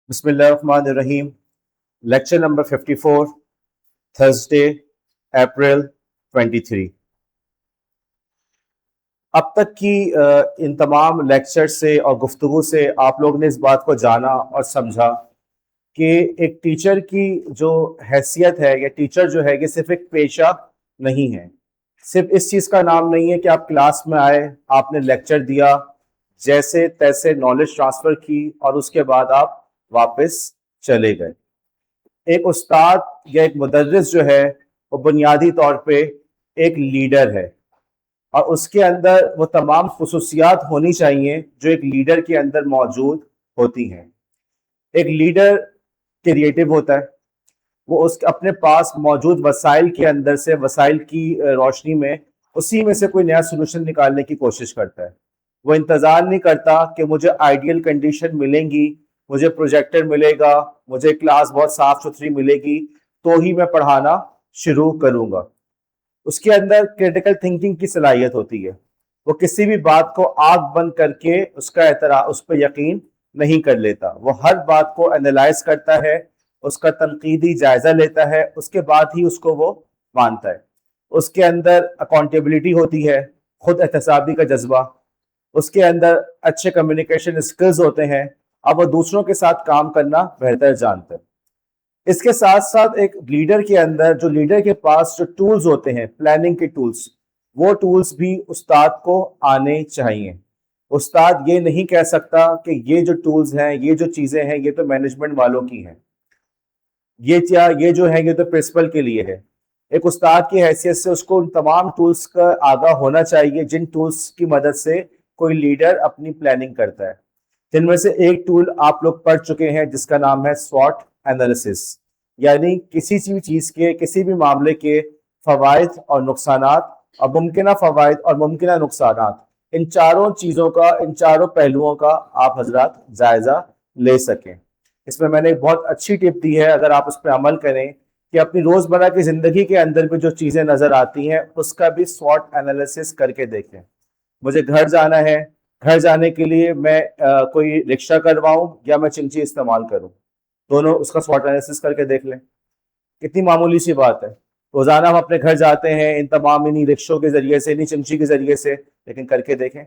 बिस्मिल्लाहिर्रहमानिर्रहीम। Lecture number 54, Thursday, अप्रैल 23। अब तक की इन तमाम लेक्चर से और गुफ्तगू से आप लोग ने इस बात को जाना और समझा कि एक टीचर की जो हैसियत है या टीचर जो है, ये सिर्फ एक पेशा नहीं है। सिर्फ इस चीज़ का नाम नहीं है कि आप क्लास में आए, आपने लेक्चर दिया, जैसे तैसे नॉलेज ट्रांसफ़र की और उसके बाद आप वापस चले गए। एक उस्ताद या एक मुदर्रिस जो है वो बुनियादी तौर पे एक लीडर है और उसके अंदर वो तमाम खुसूसियात होनी चाहिए जो एक लीडर के अंदर मौजूद होती हैं। एक लीडर क्रिएटिव होता है, वो उस अपने पास मौजूद वसाइल के अंदर से वसाइल की रोशनी में उसी में से कोई नया सोल्यूशन निकालने की कोशिश करता है। वो इंतज़ार नहीं करता कि मुझे आइडियल कंडीशन मिलेंगी, मुझे प्रोजेक्टर मिलेगा, मुझे क्लास बहुत साफ सुथरी मिलेगी तो ही मैं पढ़ाना शुरू करूंगा। उसके अंदर क्रिटिकल थिंकिंग की सलाहियत होती है। वो किसी भी बात को आंख बंद करके उस पर यकीन नहीं कर लेता। वो हर बात को एनालाइज करता है, उसका तनकीदी जायजा लेता है, उसके बाद ही उसको वो मानता है। उसके अंदर अकाउंटेबिलिटी होती है, खुद एहतसाबी का जज्बा, उसके अंदर अच्छे कम्युनिकेशन स्किल्स होते हैं। अब वो दूसरों के साथ काम करना बेहतर जानता है। इसके साथ साथ एक लीडर के अंदर, जो लीडर के पास जो टूल्स होते हैं, प्लानिंग के टूल्स, वो टूल्स भी उस्ताद को आने चाहिए। उस्ताद ये नहीं कह सकता कि ये जो टूल्स हैं, ये जो चीजें हैं, ये तो मैनेजमेंट वालों की हैं, ये जो है ये तो प्रिंसिपल के लिए है। एक उस्ताद की हैसियत से उसको उन तमाम टूल्स का आगाह होना चाहिए जिन टूल्स की मदद से कोई लीडर अपनी प्लानिंग करता है। जिनमें से एक टूल आप लोग पढ़ चुके हैं जिसका नाम है स्वॉट एनालिसिस, यानी किसी भी चीज के, किसी भी मामले के फवायद और नुकसानात और मुमकिन फवायद और मुमकिन नुकसानात, इन चारों चीजों का, इन चारों पहलुओं का आप हजरात जायजा ले सकें। इसमें मैंने एक बहुत अच्छी टिप दी है, अगर आप उस पर अमल करें कि अपनी रोजमर्रा की जिंदगी के अंदर भी जो चीजें नजर आती हैं उसका भी स्वॉट एनालिसिस करके देखें। मुझे घर जाना है, घर जाने के लिए मैं कोई रिक्शा करवाऊं या मैं चिंची इस्तेमाल करूं, दोनों उसका स्वॉट एनालिसिस करके देख लें। कितनी मामूली सी बात है। रोजाना हम अपने घर जाते हैं इन तमाम इन्हीं रिक्शों के जरिए से, इन्हीं चिंची के जरिए से, लेकिन करके देखें।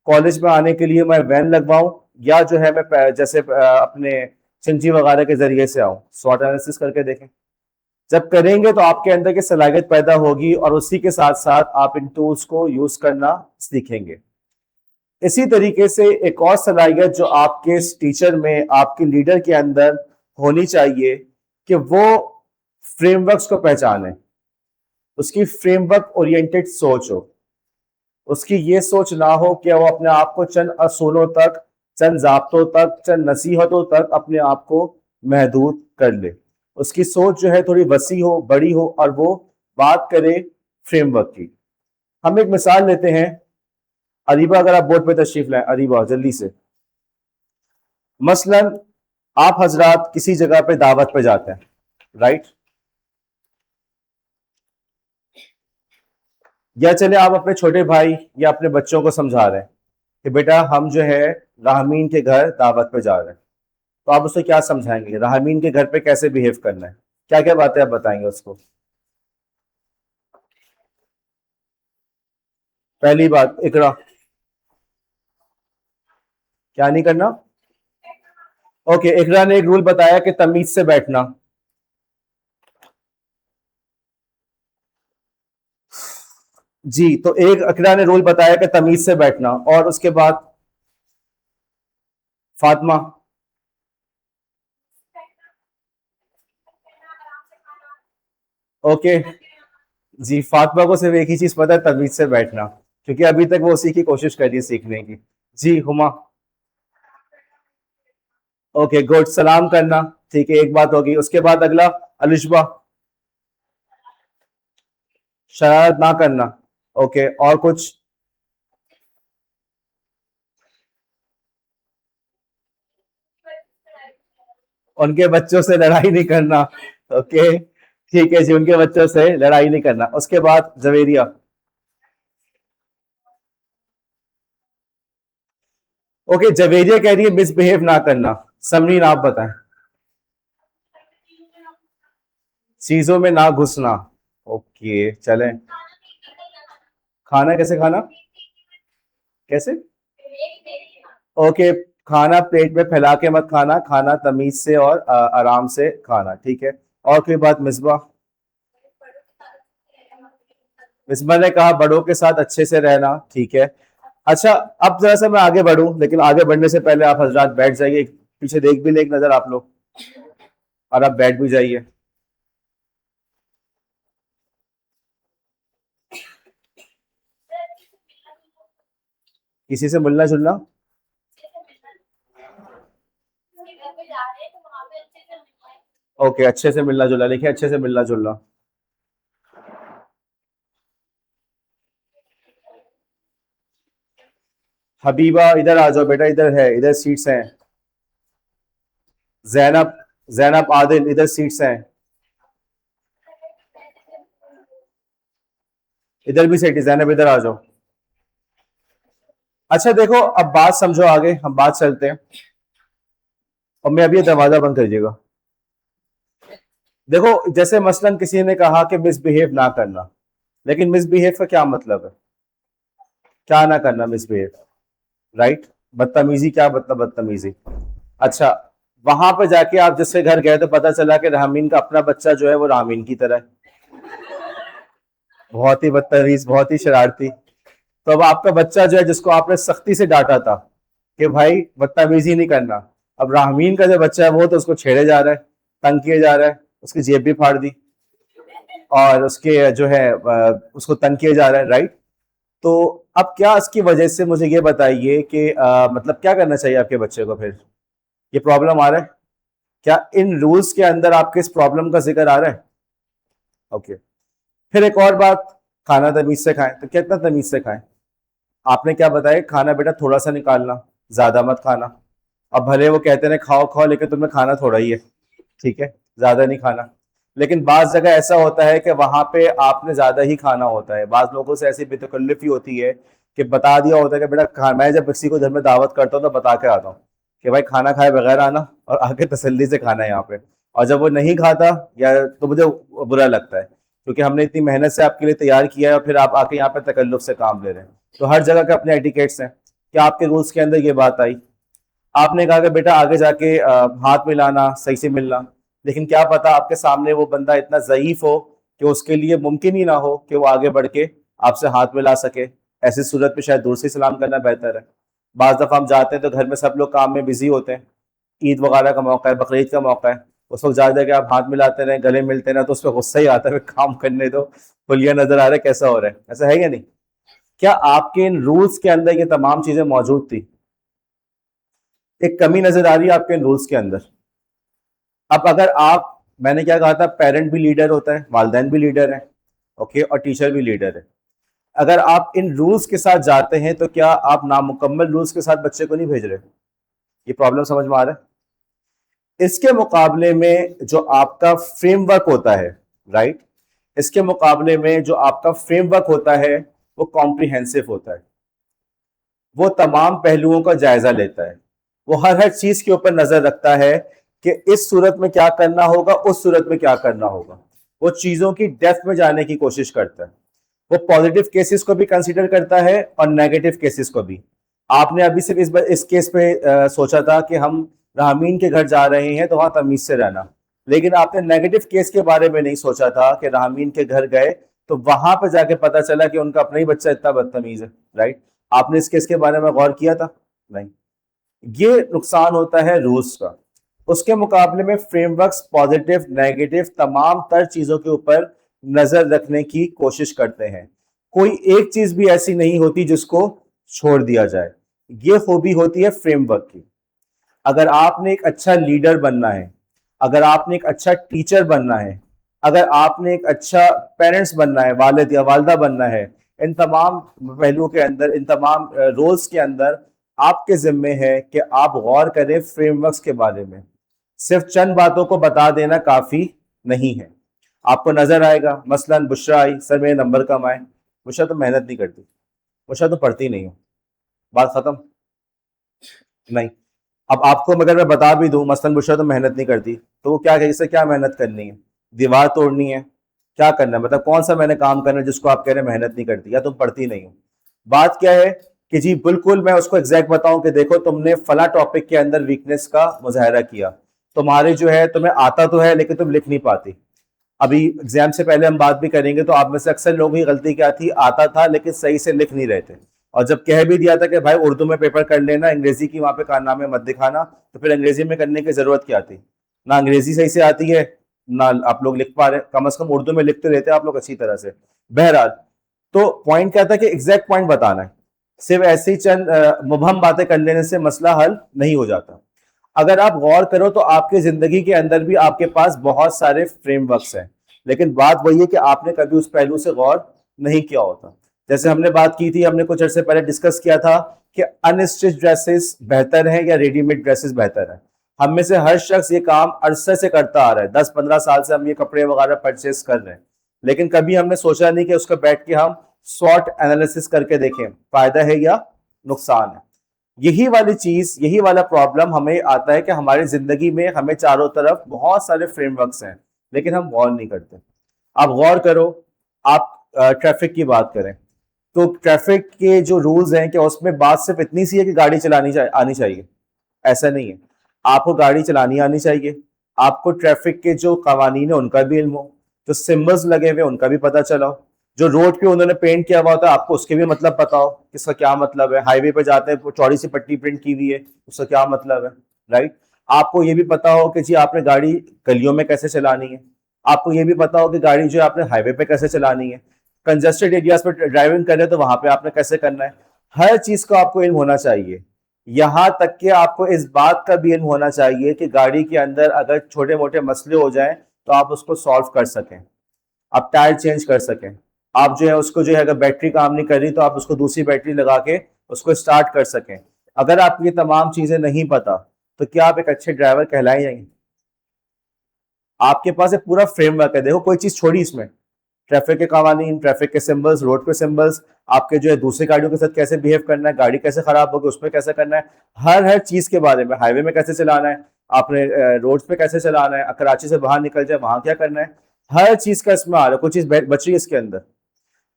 कॉलेज में आने के लिए मैं वैन लगवाऊं या जो है मैं जैसे अपने चिंची वगैरह के जरिए से आऊं, स्वॉट एनालिसिस करके देखें। जब करेंगे तो आपके अंदर की सलाहियत पैदा होगी और उसी के साथ साथ आप इन टूल्स को यूज करना सीखेंगे। इसी तरीके से एक और सलाहियत जो आपके टीचर में, आपके लीडर के अंदर होनी चाहिए कि वो फ्रेमवर्क्स को पहचाने। उसकी फ्रेमवर्क ओरिएंटेड सोच हो। उसकी ये सोच ना हो कि वो अपने आप को चंद असूलों तक, चंद जाब्तों तक, चंद नसीहतों तक अपने आप को महदूद कर ले। उसकी सोच जो है थोड़ी वसी हो, बड़ी हो और वो बात करे फ्रेमवर्क की। हम एक मिसाल लेते हैं। अरीबा, अगर आप बोर्ड पे तशरीफ लाएं, अरीबा जल्दी से। मसलन आप हजरात किसी जगह पे दावत पे जाते हैं, राइट? या चले आप अपने छोटे भाई या अपने बच्चों को समझा रहे हैं कि बेटा हम जो है राहमीन के घर दावत पे जा रहे हैं, तो आप उसे क्या समझाएंगे? राहमीन के घर पे कैसे बिहेव करना है, क्या क्या बातें आप बताएंगे उसको? पहली बात, इकरा, क्या नहीं करना? ओके, इकरा ने एक रूल बताया कि तमीज से बैठना। जी, तो एक इकरा ने रूल बताया कि तमीज से बैठना, और उसके बाद फातिमा। ओके जी, फातिमा को सिर्फ एक ही चीज पता है, तमीज से बैठना, क्योंकि अभी तक वो उसी की कोशिश कर रही है सीखने की। जी हुमा। ओके गुड, सलाम करना, ठीक है, एक बात होगी। उसके बाद अगला, अलिशबा, शरारत ना करना। ओके, और कुछ? उनके बच्चों से लड़ाई नहीं करना। ओके, ठीक है जी, उनके बच्चों से लड़ाई नहीं करना। उसके बाद जवेरिया। ओके, जवेरिया कह रही है मिसबिहेव ना करना। समरीन आप बताएं। चीजों में ना घुसना। ओके चलें। खाना कैसे खाना? कैसे? ओके। खाना पेट में फैला के मत खाना, खाना तमीज से और आराम से खाना, ठीक है। और कोई बात मिसबा? मिसबा ने कहा बड़ों के साथ अच्छे से रहना, ठीक है। अच्छा, अब जरा सा मैं आगे बढ़ूं, लेकिन आगे बढ़ने से पहले आप हजरात बैठ जाइए, पीछे देख भी ले एक नजर आप लोग, और आप बैठ भी जाइए। किसी से मिलना जुलना? ओके, अच्छे से मिलना जुलना लिखिए, अच्छे से मिलना जुलना। हबीबा इधर आ जाओ बेटा, इधर है, इधर सीट्स हैं। जैनब, जैनब आदिल इधर सीट्स हैं। इधर भी सीट है, जैनब इधर आ जाओ। अच्छा देखो, अब बात समझो, आगे हम बात चलते हैं। और मैं अभी ये दरवाजा बंद कर दीजिएगा। देखो, जैसे मसलन किसी ने कहा कि मिसबिहेव ना करना, लेकिन मिसबिहेव का क्या मतलब है? क्या ना करना मिसबिहेव? राइट। बदतमीजी, क्या मतलब बदतमीजी? अच्छा, वहां पर जाके आप जिसके घर गए तो पता चला कि रामीन का अपना बच्चा जो है वो रामीन की तरह है, बहुत ही बदतमीज, बहुत ही शरारती। तो अब आपका बच्चा जो है, जिसको आपने सख्ती से डांटा था कि भाई बदतमीजी नहीं करना, अब रामीन का जो बच्चा है वो तो उसको छेड़े जा रहा है, तंग किए जा रहा है, उसकी जेब भी फाड़ दी, और उसके जो है उसको तंग किए जा रहा है, राइट। तो अब क्या इसकी वजह से मुझे ये बताइए कि मतलब क्या करना चाहिए आपके बच्चे को फिर? ये प्रॉब्लम आ रहा है? क्या इन रूल्स के अंदर आपके इस प्रॉब्लम का जिक्र आ रहा है? ओके। फिर एक और बात, खाना तमीज से खाएं, तो कितना तमीज से खाएं? आपने क्या बताया, खाना बेटा थोड़ा सा निकालना, ज्यादा मत खाना। अब भले वो कहते हैं खाओ खाओ, लेकिन तुम्हें खाना थोड़ा ही है, ठीक है, ज्यादा नहीं खाना। लेकिन बाज जगह ऐसा होता है कि वहां पे आपने ज्यादा ही खाना होता है, बाज लोगों से ऐसी बेतकल्लुफी होती है कि बता दिया होता है कि बेटा मैं जब किसी को घर में दावत करता हूँ तो बता के आता हूँ कि भाई खाना खाए बगैर आना, और आके तसल्ली से खाना है यहाँ पे। और जब वो नहीं खाता या तो मुझे बुरा लगता है, क्योंकि हमने इतनी मेहनत से आपके लिए तैयार किया है और फिर आप आके यहाँ पे तकल्लुफ से काम ले रहे हैं। तो हर जगह के अपने एटिकेट्स हैं। क्या आपके रूल्स के अंदर ये बात आई? आपने कहा कि बेटा आगे जाके हाथ मिलाना, सही से मिलना, लेकिन क्या पता आपके सामने वो बंदा इतना ज़यीफ हो कि उसके लिए मुमकिन ही ना हो कि वो आगे बढ़ के आपसे हाथ मिला सके। ऐसी सूरत में शायद दूर से सलाम करना बेहतर है। बाज़ दफ़ा हम जाते हैं तो घर में सब लोग काम में बिजी होते हैं, ईद वगैरह का मौका है, बकरीद का मौका है, उस वक्त ज़्यादा कि आप हाथ मिलाते रहें, गले मिलते रहें, तो उस पर गुस्सा ही आता है, काम करने दो, खुलिया नजर आ रहा है कैसा हो रहा है, ऐसा है या नहीं? क्या आपके इन रूल्स के अंदर ये तमाम चीजें मौजूद थी? एक कमी नजर आ रही है आपके इन रूल्स के अंदर? अब अगर आप, मैंने क्या कहा था, पेरेंट भी लीडर होता है, वालदैन भी लीडर है, ओके, और टीचर भी लीडर है। अगर आप इन रूल्स के साथ जाते हैं तो क्या आप नामुकम्मल रूल्स के साथ बच्चे को नहीं भेज रहे? ये प्रॉब्लम समझ में आ रहा है? इसके मुकाबले में जो आपका फ्रेमवर्क होता है, राइट, इसके मुकाबले में जो आपका फ्रेमवर्क होता है वो कॉम्प्रिहेंसिव होता है, वो तमाम पहलुओं का जायजा लेता है, वो हर हर चीज के ऊपर नजर रखता है कि इस सूरत में क्या करना होगा, उस सूरत में क्या करना होगा। वो चीजों की डेप्थ में जाने की कोशिश करता है। वो पॉजिटिव केसेस को भी कंसीडर करता है और नेगेटिव केसेस को भी। आपने अभी सिर्फ इस केस पे सोचा था कि हम रामीन के घर जा रहे हैं तो वहां तमीज से रहना, लेकिन आपने नेगेटिव केस के बारे में नहीं सोचा था कि रामीन के घर गए तो वहां पर जाके पता चला कि उनका अपना ही बच्चा इतना बदतमीज है, राइट। आपने इस केस के बारे में गौर किया था? नहीं। ये नुकसान होता है रूल्स का। उसके मुकाबले में फ्रेमवर्क्स पॉजिटिव नेगेटिव तमाम तर चीजों के ऊपर नजर रखने की कोशिश करते हैं। कोई एक चीज भी ऐसी नहीं होती जिसको छोड़ दिया जाए। ये खूबी होती है फ्रेमवर्क की। अगर आपने एक अच्छा लीडर बनना है, अगर आपने एक अच्छा टीचर बनना है, अगर आपने एक अच्छा पेरेंट्स बनना है, वालिद या वालदा बनना है, इन तमाम पहलुओं के अंदर, इन तमाम रोल्स के अंदर आपके जिम्मे है कि आप गौर करें फ्रेमवर्क्स के बारे में। सिर्फ चंद बातों को बता देना काफी नहीं है। आपको नजर आएगा, मसलन बुशरा आई, सर मेरे नंबर कम आए। बुशरा तो मेहनत नहीं करती, बुशरा तो पढ़ती नहीं हो, बात खत्म। नहीं। अब आपको अगर मैं बता भी दूं मसलन बुशरा तो मेहनत नहीं करती, तो वो क्या कहे, इससे क्या मेहनत करनी है, दीवार तोड़नी है, क्या करना है, मतलब कौन सा मैंने काम करना है जिसको आप कह रहे हैं मेहनत नहीं करती, या तुम पढ़ती नहीं हो। बात क्या है कि जी बिल्कुल मैं उसको एग्जैक्ट बताऊं कि देखो तुमने फला टॉपिक के अंदर वीकनेस का मुजाहरा किया, तुम्हारे जो है तुम्हें आता तो है लेकिन तुम लिख नहीं पाती। अभी एग्जाम से पहले हम बात भी करेंगे, तो आप में से अक्सर लोगों की गलती क्या थी, आता था लेकिन सही से लिख नहीं रहे थे। और जब कह भी दिया था कि भाई उर्दू में पेपर कर लेना, अंग्रेजी की वहां पे कारनामे मत दिखाना, तो फिर अंग्रेजी में करने की जरूरत क्या थी। ना अंग्रेजी सही से आती है, ना आप लोग लिख पा रहे, कम से कम उर्दू में लिखते रहते आप लोग अच्छी तरह से। बहरहाल, तो पॉइंट क्या था कि एग्जैक्ट पॉइंट बताना है, सिर्फ ऐसे ही चंद मुबहम बातें कर लेने से मसला हल नहीं हो जाता। अगर आप गौर करो तो आपकी जिंदगी के अंदर भी आपके पास बहुत सारे फ्रेमवर्क्स हैं, लेकिन बात वही है कि आपने कभी उस पहलू से गौर नहीं किया होता। जैसे हमने बात की थी, हमने कुछ अर्से पहले डिस्कस किया था कि अनस्टिच ड्रेसेस बेहतर हैं या रेडीमेड ड्रेसेस बेहतर हैं। हम में से हर शख्स ये काम अरसे से करता आ रहा है, 10-15 साल से हम ये कपड़े वगैरह परचेस कर रहे हैं, लेकिन कभी हमने सोचा नहीं कि उसको बैठ के हम शॉर्ट एनालिसिस करके देखें फायदा है या नुकसान है। यही वाली चीज, यही वाला प्रॉब्लम हमें आता है कि हमारी जिंदगी में हमें चारों तरफ बहुत सारे फ्रेमवर्क्स हैं, लेकिन हम गौर नहीं करते। आप गौर करो, आप ट्रैफिक की बात करें तो ट्रैफिक के जो रूल्स हैं, क्या उसमें बात सिर्फ इतनी सी है कि गाड़ी आनी चाहिए? ऐसा नहीं है। आपको गाड़ी चलानी आनी चाहिए, आपको ट्रैफिक के जो कवानीन है उनका भी इल्म हो, जो सिंबल्स लगे हुए उनका भी पता चला हो, जो रोड पे उन्होंने पेंट किया हुआ होता है आपको उसके भी मतलब पता हो कि इसका क्या मतलब है। हाईवे पे जाते हैं चौड़ी सी पट्टी प्रिंट की हुई है, उसका क्या मतलब है, राइट। आपको ये भी पता हो कि जी आपने गाड़ी गलियों में कैसे चलानी है, आपको ये भी पता हो कि गाड़ी जो है आपने हाईवे पे कैसे चलानी है, कंजेस्टेड एरियाज पे ड्राइविंग कर रहे हैं तो वहां पे आपने कैसे करना है। हर चीज का आपको इल्म होना चाहिए। यहां तक कि आपको इस बात का भी इल्म होना चाहिए कि गाड़ी के अंदर अगर छोटे मोटे मसले हो जाएं तो आप उसको सॉल्व कर सकें, आप टायर चेंज कर सकें, आप जो है उसको जो है अगर बैटरी काम नहीं कर रही तो आप उसको दूसरी बैटरी लगा के उसको स्टार्ट कर सकें। अगर आपको ये तमाम चीजें नहीं पता तो क्या आप एक अच्छे ड्राइवर कहलाए जाएंगे? आपके पास एक पूरा फ्रेमवर्क है, देखो कोई चीज छोड़ी इसमें, ट्रैफिक के कवानीन, ट्रैफिक के सिंबल्स, रोड के सिंबल्स, आपके जो है दूसरी गाड़ियों के साथ कैसे बिहेव करना है, गाड़ी कैसे खराब होगी उसमें कैसे करना है, हर चीज के बारे में, हाईवे में कैसे चलाना है, आपने रोड पे कैसे चलाना है, कराची से बाहर निकल जाए वहां क्या करना है, हर चीज का इसमें आ रहा है। कोई चीज बच रही है इसके अंदर?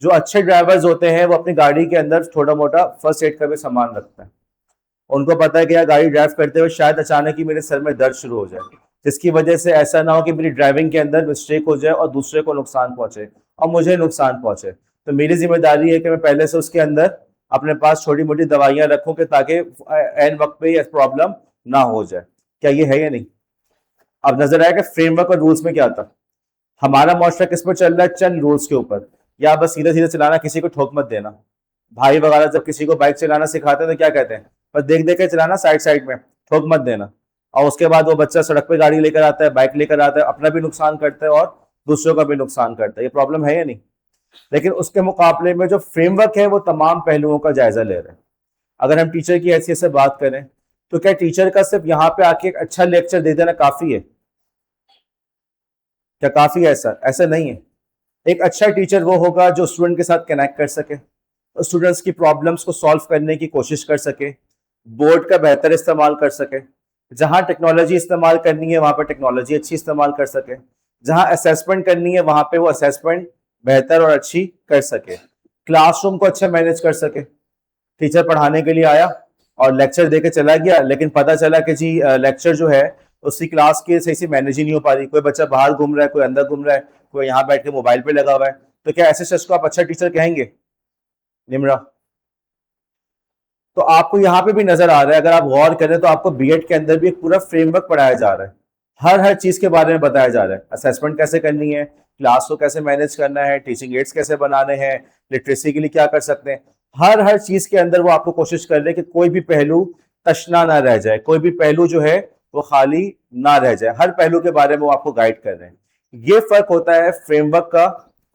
जो अच्छे ड्राइवर्स होते हैं वो अपनी गाड़ी के अंदर छोटा मोटा फर्स्ट एड का भी सामान रखते हैं। उनको पता है कि यार गाड़ी ड्राइव करते हुए शायद अचानक ही मेरे सर में दर्द शुरू हो जाए, जिसकी वजह से ऐसा ना हो कि मेरी ड्राइविंग के अंदर मिस्टेक हो जाए और दूसरे को नुकसान पहुंचे और मुझे नुकसान पहुंचे। तो मेरी जिम्मेदारी है कि मैं पहले से उसके अंदर अपने पास छोटी मोटी दवाइयां रखूं कि ताकि एन वक्त पे ये प्रॉब्लम ना हो जाए। क्या ये है या नहीं? अब नजर आया कि फ्रेमवर्क और रूल्स में क्या था। हमारा मुआशरा किस पर चल रहा है? चंद रूल्स के ऊपर। या बस सीधे सीधे चलाना, किसी को ठोक मत देना। भाई वगैरह जब किसी को बाइक चलाना सिखाते हैं तो क्या कहते हैं, बस देख देख के चलाना, साइड साइड में, ठोक मत देना। और उसके बाद वो बच्चा सड़क पे गाड़ी लेकर आता है, बाइक लेकर आता है, अपना भी नुकसान करता है और दूसरों का भी नुकसान करता है। ये प्रॉब्लम है या नहीं? लेकिन उसके मुकाबले में जो फ्रेमवर्क है वो तमाम पहलुओं का जायजा ले रहे हैं। अगर हम टीचर की हैसियत से बात करें तो क्या टीचर का सिर्फ यहाँ पे आके एक अच्छा लेक्चर दे देना काफी है? क्या काफी है? ऐसा नहीं है। एक अच्छा टीचर वो होगा जो स्टूडेंट के साथ कनेक्ट कर सके, स्टूडेंट्स की प्रॉब्लम्स को सॉल्व करने की कोशिश कर सके, बोर्ड का बेहतर इस्तेमाल कर सके, जहां टेक्नोलॉजी इस्तेमाल करनी है वहां पर टेक्नोलॉजी अच्छी इस्तेमाल कर सके, जहां असेसमेंट करनी है वहां पे वो असेसमेंट बेहतर और अच्छी कर सके, क्लासरूम को अच्छा मैनेज कर सके। टीचर पढ़ाने के लिए आया और लेक्चर देके चला गया, लेकिन पता चला कि जी लेक्चर जो है उसकी क्लास की सही से मैनेज ही नहीं हो पा रही, कोई बच्चा बाहर घूम रहा है, कोई अंदर घूम रहा है, कोई यहाँ बैठ के मोबाइल पे लगा हुआ है, तो क्या ऐसे शख्स को आप अच्छा टीचर कहेंगे? निमरा। तो आपको यहाँ पे भी नजर आ रहा है, अगर आप गौर करें तो आपको बीएड के अंदर भी एक पूरा फ्रेमवर्क पढ़ाया जा रहा है, हर चीज के बारे में बताया जा रहा है। असेसमेंट कैसे करनी है, क्लास को कैसे मैनेज करना है, टीचिंग एड्स कैसे बनाने हैं, लिटरेसी के लिए क्या कर सकते हैं, हर चीज के अंदर वो आपको कोशिश कर रहे हैं कि कोई भी पहलू तशना ना रह जाए, कोई भी पहलू जो है वो खाली ना रह जाए, हर पहलू के बारे में वो आपको गाइड कर रहे हैं। ये फर्क होता है फ्रेमवर्क का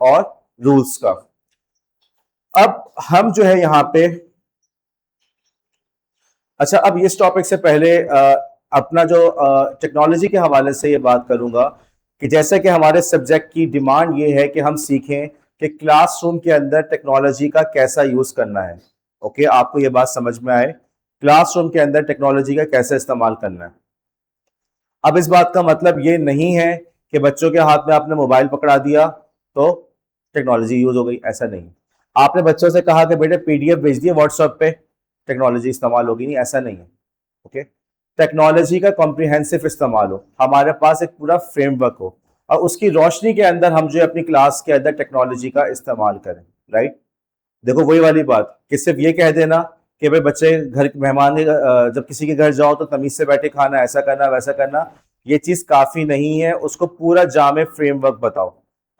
और रूल्स का। अब हम जो है यहाँ पे, अच्छा अब इस टॉपिक से पहले अपना जो टेक्नोलॉजी के हवाले से ये बात करूंगा कि जैसे कि हमारे सब्जेक्ट की डिमांड ये है कि हम सीखें कि क्लासरूम के अंदर टेक्नोलॉजी का कैसा यूज करना है। ओके, आपको ये बात समझ में आए क्लासरूम के अंदर टेक्नोलॉजी का कैसे इस्तेमाल करना है। अब इस बात का मतलब ये नहीं है कि बच्चों के हाथ में आपने मोबाइल पकड़ा दिया तो टेक्नोलॉजी यूज हो गई, ऐसा नहीं। आपने बच्चों से कहा कि बेटे पीडीएफ भेज दिए व्हाट्सएप पे, टेक्नोलॉजी इस्तेमाल होगी नहीं, ऐसा नहीं है। ओके, टेक्नोलॉजी का कॉम्प्रिहेंसिव इस्तेमाल हो, हमारे पास एक पूरा फ्रेमवर्क हो और उसकी रोशनी के अंदर हम जो अपनी क्लास के अंदर टेक्नोलॉजी का इस्तेमाल करें। राइट, देखो वही वाली बात कि सिर्फ ये कह देना कि भाई बच्चे घर मेहमान जब किसी के घर जाओ तो तमीज से बैठे खाना, ऐसा करना वैसा करना, ये चीज काफी नहीं है। उसको पूरा जामे फ्रेमवर्क बताओ,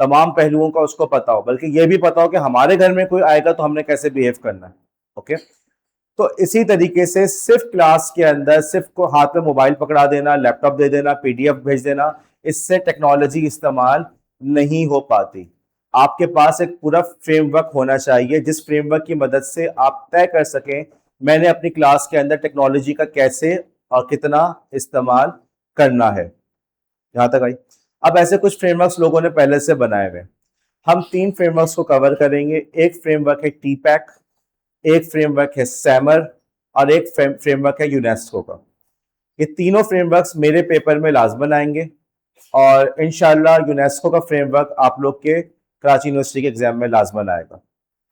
तमाम पहलुओं का उसको पता हो, बल्कि ये भी पता हो कि हमारे घर में कोई आएगा तो हमने कैसे बिहेव करना है। ओके, तो इसी तरीके से सिर्फ क्लास के अंदर सिर्फ को हाथ में मोबाइल पकड़ा देना, लैपटॉप दे देना, पीडीएफ भेज देना, इससे टेक्नोलॉजी इस्तेमाल नहीं हो पाती। आपके पास एक पूरा फ्रेमवर्क होना चाहिए जिस फ्रेमवर्क की मदद से आप तय कर सकें मैंने अपनी क्लास के अंदर टेक्नोलॉजी का कैसे और कितना इस्तेमाल करना है। यहां तक आई। अब ऐसे कुछ फ्रेमवर्क्स लोगों ने पहले से बनाए हुए, हम 3 फ्रेमवर्क्स को कवर करेंगे। एक फ्रेमवर्क है टीपैक, एक फ्रेमवर्क है सैमर और एक फ्रेमवर्क है यूनेस्को का। ये तीनों फ्रेमवर्क्स मेरे पेपर में लाजमन आएंगे और इंशाल्लाह यूनेस्को का फ्रेमवर्क आप लोग के कराची यूनिवर्सिटी के एग्जाम में लाजमन आएगा।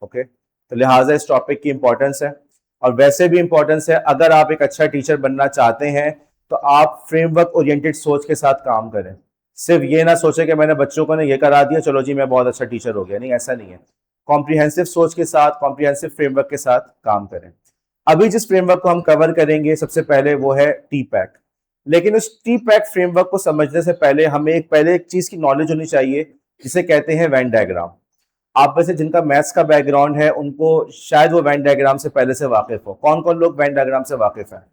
ओके, तो लिहाजा इस टॉपिक की इंपॉर्टेंस है और वैसे भी इंपॉर्टेंस है। अगर आप एक अच्छा टीचर बनना चाहते हैं तो आप फ्रेमवर्क ओरिएंटेड सोच के साथ काम करें। सिर्फ ये ना सोचे कि मैंने बच्चों को ने ये करा दिया चलो जी मैं बहुत अच्छा टीचर हो गया, नहीं, ऐसा नहीं है। कॉम्प्रिहेंसिव सोच के साथ, कॉम्प्रिहेंसिव फ्रेमवर्क के साथ काम करें। अभी जिस फ्रेमवर्क को हम कवर करेंगे सबसे पहले वो है टीपैक। लेकिन उस टीपैक फ्रेमवर्क को समझने से पहले हमें एक चीज की नॉलेज होनी चाहिए जिसे कहते हैं वेन डायग्राम। आप में से जिनका मैथ्स का बैकग्राउंड है उनको शायद वो वेन डायग्राम से पहले से वाकिफ हो। कौन कौन लोग वेन डायग्राम से वाकिफ हैं?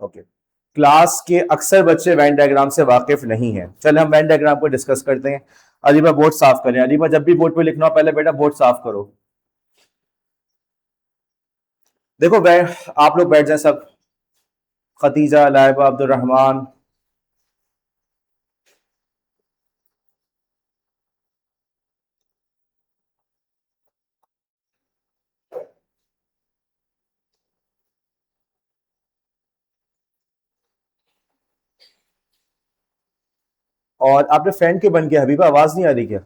ओके, क्लास के अक्सर बच्चे वेन डायग्राम से वाकिफ नहीं है। चले हम वेन डायग्राम को डिस्कस करते हैं। अलीमा बोर्ड साफ करें। अलीमा जब भी बोर्ड पे लिखना हो पहले बेटा बोर्ड साफ करो। देखो आप लोग बैठ जाए सब। खतीजा, लाइबा, अब्दुल रहमान। और आपने फैन क्यों बन किया हबीबा, आवाज नहीं आ रही क्या?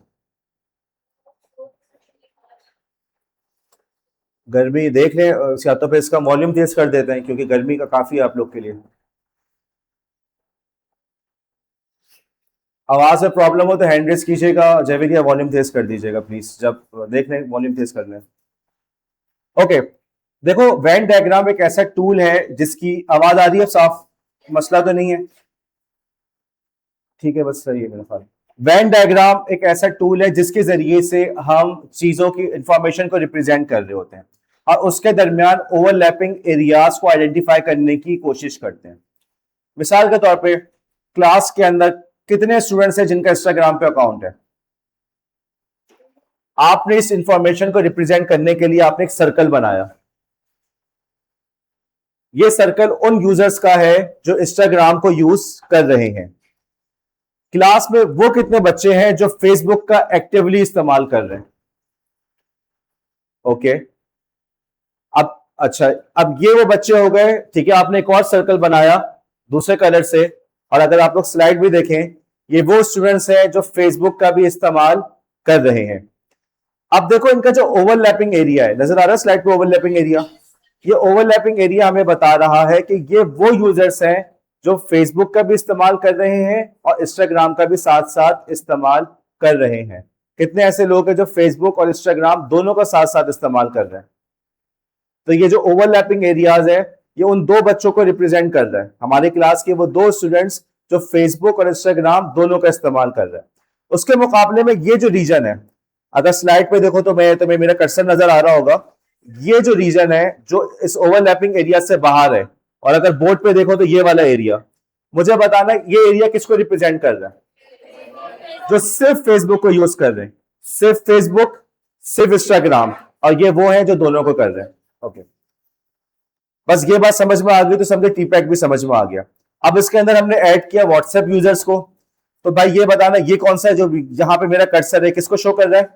गर्मी देख लें, या तो फिर इसका वॉल्यूम तेज कर देते हैं क्योंकि गर्मी का काफी है आप लोग के लिए। आवाज में प्रॉब्लम हो तो हैंड रेस कीजिएगा, जैविक या वॉल्यूम तेज कर दीजिएगा प्लीज, जब देख लें वॉल्यूम तेज कर लें। ओके, देखो वेन डायग्राम एक ऐसा टूल है जिसकी आवाज आ रही है साफ, मसला तो नहीं है? ठीक है, बस सही है मेरा ख्याल। वेन डायग्राम एक ऐसा टूल है जिसके जरिए से हम चीजों की इंफॉर्मेशन को रिप्रेजेंट कर रहे होते हैं और उसके दरमियान ओवरलैपिंग एरियाज को आइडेंटिफाई करने की कोशिश करते हैं। मिसाल के तौर पे क्लास के अंदर कितने स्टूडेंट्स हैं जिनका इंस्टाग्राम पे अकाउंट है? आपने इस इंफॉर्मेशन को रिप्रेजेंट करने के लिए आपने एक सर्कल बनाया। ये सर्कल उन यूजर्स का है जो इंस्टाग्राम को यूज कर रहे हैं। क्लास में वो कितने बच्चे हैं जो फेसबुक का एक्टिवली इस्तेमाल कर रहे हैं? ओके, अब अच्छा, अब ये वो बच्चे हो गए। ठीक है, आपने एक और सर्कल बनाया दूसरे कलर से और अगर आप लोग स्लाइड भी देखें ये वो स्टूडेंट्स हैं जो फेसबुक का भी इस्तेमाल कर रहे हैं। अब देखो इनका जो ओवरलैपिंग एरिया है, नजर आ रहा है स्लाइड पे ओवरलैपिंग एरिया? ये ओवरलैपिंग एरिया हमें बता रहा है कि ये वो यूजर्स हैं जो फेसबुक का भी इस्तेमाल कर रहे हैं और इंस्टाग्राम का भी साथ साथ इस्तेमाल कर रहे हैं। कितने ऐसे लोग हैं जो फेसबुक और इंस्टाग्राम दोनों का साथ साथ इस्तेमाल कर रहे हैं? तो ये जो ओवरलैपिंग एरियाज है ये उन दो बच्चों को रिप्रेजेंट कर रहा है। हमारी क्लास के वो दो स्टूडेंट्स जो फेसबुक और इंस्टाग्राम दोनों का इस्तेमाल कर रहे हैं। उसके मुकाबले में ये जो रीजन है, अगर स्लाइड पे देखो तो मेरा कर्सर नजर आ रहा होगा, ये जो रीजन है जो इस ओवरलैपिंग एरिया से बाहर है, और अगर बोर्ड पे देखो तो ये वाला एरिया, मुझे बताना ये एरिया किसको रिप्रेजेंट कर रहा है? जो सिर्फ फेसबुक को यूज कर रहे हैं, सिर्फ फेसबुक, सिर्फ इंस्टाग्राम, और ये वो हैं जो दोनों को कर रहे हैं। ओके, बस ये बात समझ में आ गई तो समझे टीपैक भी समझ में आ गया। अब इसके अंदर हमने ऐड किया व्हाट्सएप यूजर्स को, तो भाई ये बताना ये कौन सा है जो यहां पे मेरा कर्सर है किसको शो कर रहा है?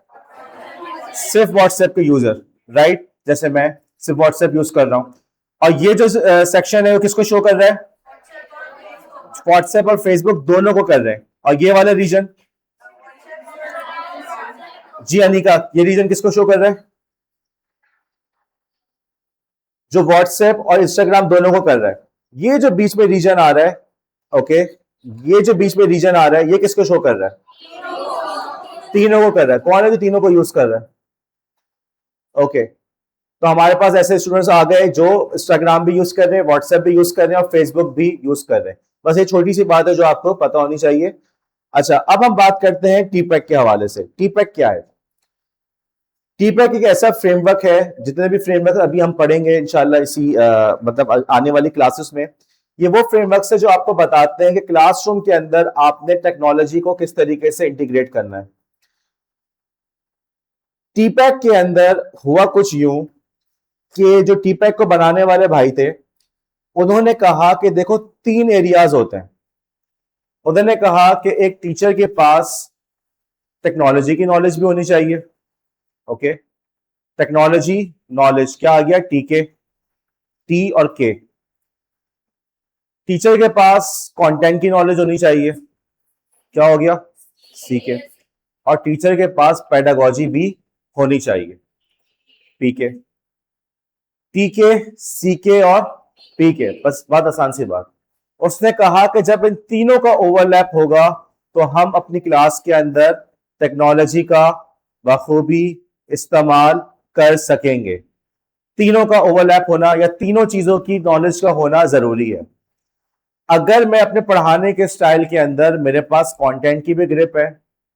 सिर्फ व्हाट्सएप के यूजर, राइट? जैसे मैं सिर्फ व्हाट्सएप यूज कर रहा हूं। और ये जो सेक्शन है वो किसको शो कर रहा है? व्हाट्सएप और फेसबुक दोनों को कर रहे हैं। और ये वाला रीजन, जी अनिका, ये रीजन किसको शो कर रहा है? जो व्हाट्सएप और इंस्टाग्राम दोनों को कर रहा है। ये जो बीच में रीजन आ रहा है, ओके, ये जो बीच में रीजन आ रहा है, ये किसको शो कर रहा है? तीनों को कर रहा है। कौन है जो तीनों को यूज कर रहा है? ओके, तो हमारे पास ऐसे स्टूडेंट्स आ गए जो इंस्टाग्राम भी यूज कर रहे हैं, व्हाट्सएप भी यूज कर रहे हैं और फेसबुक भी यूज कर रहे हैं। बस ये छोटी सी बात है जो आपको पता होनी चाहिए। अच्छा, अब हम बात करते हैं टीपैक के हवाले से। टीपैक क्या है? टीपैक एक ऐसा फ्रेमवर्क है, जितने भी फ्रेमवर्क अभी हम पढ़ेंगे इंशाल्लाह इसी मतलब आने वाली क्लासेस में, ये वो फ्रेमवर्क है जो आपको बताते हैं कि क्लासरूम के अंदर आपने टेक्नोलॉजी को किस तरीके से इंटीग्रेट करना है। टीपैक के अंदर हुआ कुछ यूं कि जो टीपैक को बनाने वाले भाई थे, उन्होंने कहा कि देखो 3 एरियाज होते हैं। उन्होंने कहा कि एक टीचर के पास टेक्नोलॉजी की नॉलेज भी होनी चाहिए। ओके, टेक्नोलॉजी नॉलेज क्या आ गया? टीके, टी और के। टीचर के पास कंटेंट की नॉलेज होनी चाहिए, क्या हो गया? सी के। और टीचर के पास पेडागोजी भी होनी चाहिए, पी के। टी के, सी के और पी के, बस बात आसान सी बात। उसने कहा कि जब इन तीनों का ओवरलैप होगा तो हम अपनी क्लास के अंदर टेक्नोलॉजी का बखूबी इस्तेमाल कर सकेंगे। तीनों का ओवरलैप होना या तीनों चीजों की नॉलेज का होना जरूरी है। अगर मैं अपने पढ़ाने के स्टाइल के अंदर मेरे पास कंटेंट की भी ग्रिप है,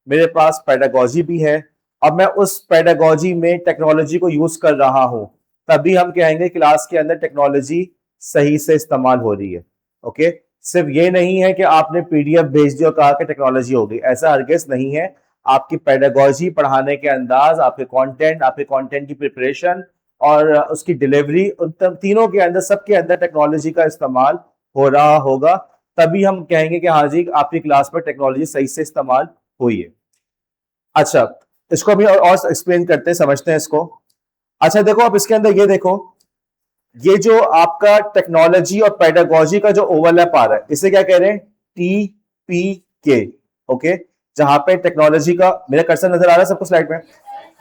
मेरे पास पेडागोजी भी है, अब मैं उस पेडागोजी में टेक्नोलॉजी को यूज कर रहा हूं, तभी हम कहेंगे क्लास के अंदर टेक्नोलॉजी सही से इस्तेमाल हो रही है। ओके, सिर्फ ये नहीं है कि आपने पीडीएफ भेज दिया और कहा कि टेक्नोलॉजी हो गई, ऐसा हरगिज नहीं है। आपकी पेडागोजी, पढ़ाने के अंदाज, आपके कंटेंट की प्रिपरेशन और उसकी डिलीवरी, उन तीनों के अंदर, सबके अंदर टेक्नोलॉजी का इस्तेमाल हो रहा होगा, तभी हम कहेंगे कि हाँ जी आपकी क्लास पर टेक्नोलॉजी सही से इस्तेमाल हुई है। अच्छा, इसको अभी और एक्सप्लेन करते हैं, समझते हैं इसको। अच्छा देखो, अब इसके अंदर ये देखो, ये जो आपका टेक्नोलॉजी और पेडागोजी का जो ओवरलैप आ रहा है, इसे क्या कह रहे हैं? टी पी के। ओके, जहां पे टेक्नोलॉजी का, मेरा कर्सर नजर आ रहा है सबको स्लाइड में,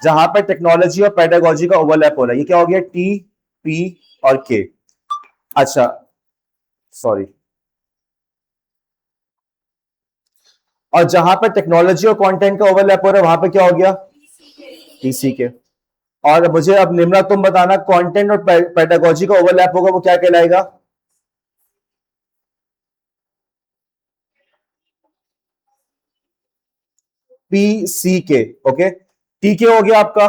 जहां पे टेक्नोलॉजी और पेडागोजी का ओवरलैप हो रहा है, ये क्या हो गया? टी पी और के। अच्छा, सॉरी, और जहां पर टेक्नोलॉजी और कंटेंट का ओवरलैप हो रहा है, वहां पे क्या हो गया? टीसी के। और मुझे अब निम्रा तुम बताना, कंटेंट और पेडागोजी का ओवरलैप होगा वो क्या कहलाएगा? पी सी के। ओके, टी के हो गया आपका,